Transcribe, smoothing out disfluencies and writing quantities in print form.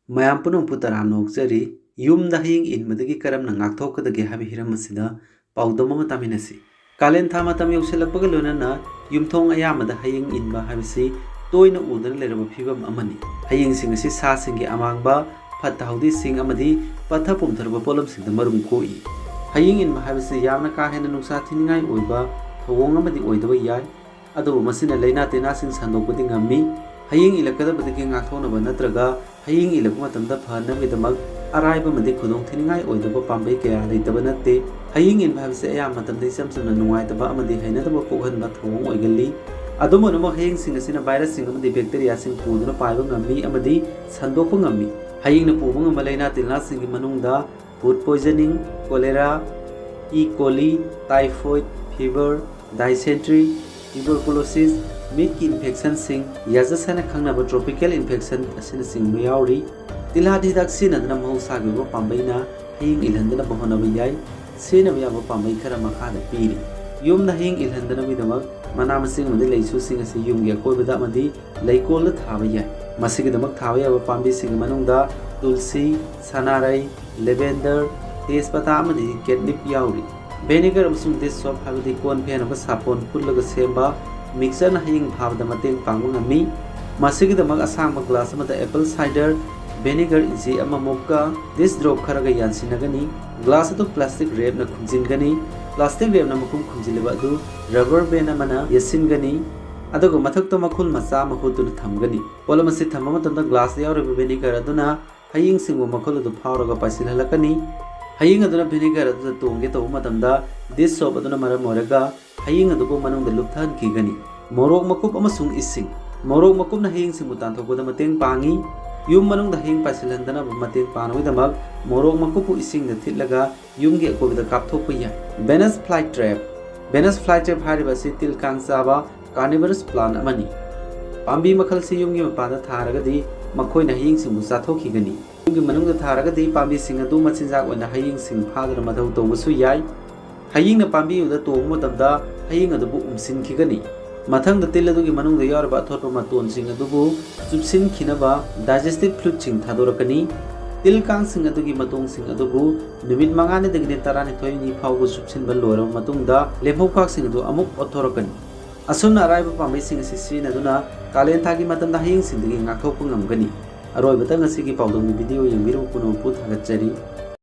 mayam punung putaram nokjari yumda haying inbadagi karamna ngakthoknba habi hiram asida paudam ama taminasi. Kalen tha matam yausilakpaga lonana yumthong ayamada haying inba habisi toina udana leraba phibam amani. Haying sing asi sa singi amangba phatta haudi sing amadi patha pumtharba polam singda marum koi. Haying inba habisi yamna ka hena nuksa thiningai oiba thawong amadi oidaba yai. Adu masina leina tena sing sandokpadi ngammi. Haying ilakadabadagi ngakthoknba natraga haying ilakpa matamda phanabgidamak araiba madi khudong thiningai oidaba pambei kaya leitaba natte. Haying in habise ayam matamda isam samna nungaitaba amadi hainadaba pokhanba thawong oigalli. Adumonamo haying sing asina virus sing amadi bacteria sing puduna paiba ngammi amadi sandokpa ngammi. Haying na puba ngamba laina tilna singi manungda food poisoning, cholera, E. coli, typhoid, fever, dysentery, tuberculosis, meat infection sing yazasana khangnaba tropical infection asina sing yauri. Tilhadi dak sinadna mahusagi ba pambaina haying ilhandana bahonaba yai. Sena yaba pambai khara makhada piri. Yumna haying ilhandana bidamak mana masing madi leisu sing asi yumgi akoibada amadi leikol thaba yai. Masigidamak thaba yaba Pambeising manungda tulsi, sanarai, lavender, tejpata amadi catnip yauri. Vinegar amasung dish soap habadi kon phenaba sapon pullaga semba mixer na haying bhavda mateng pangba ngami. Masigidamak asangba glass amada apple cider vinegar insi ama mokka this drop kharaga yansinagani. Glass atu plastic wrap na khumjingani. Plastic wrap na makum khumjiliba adu rubber band amana yasingani. Aduga mathakta makhul macha mahutuna thamgani. Polamasi thamma matamda glass yauriba vinegar aduna haying singbu makhul adu phawraga pasilhalakani. Haying aduna vinegar adu tongge tabu matamda dish soap aduna maram oraga haying adubu manungda lupthan kigani. Morok makup amasung ising. Morok makup na haying singbu tanthokbada mateng pangi. Yum manung dahing pasilandana mateng panawidamak morok makupu ising da thitlaga yumgi akobida kapthokpa yai. Venus flytrap. Venus flytrap haribasi til kang chaba carnivorous plant amani. Pambi makhalsi yumgi mapanda tharagadi makhoina haying singbu chathokigani. Yumgi manungda tharagadi pambi sing adu machinjak oina haying sing phadana mathau tawbasu yai. Haying na pambi uda tongba matamda haying adubu umsinkhigani. Mathang da tiladugi manungda yauraba athotpa maton sing adubu chupsin khinaba digestive fluid sing thadorakani. Til kang sing adugi matong sing adubu numit mangani dagini tarani thoini phawbu chupsinba loiraba matungda lemhokpak sing adu amuk othorakani. Asumna araiba Pambeising asi sinaduna kalen thagi matamda haying sing dagi ngakthokpa ngamgani. Aroibata ngasigi paudongni video yengbiru puno pu thagatjari.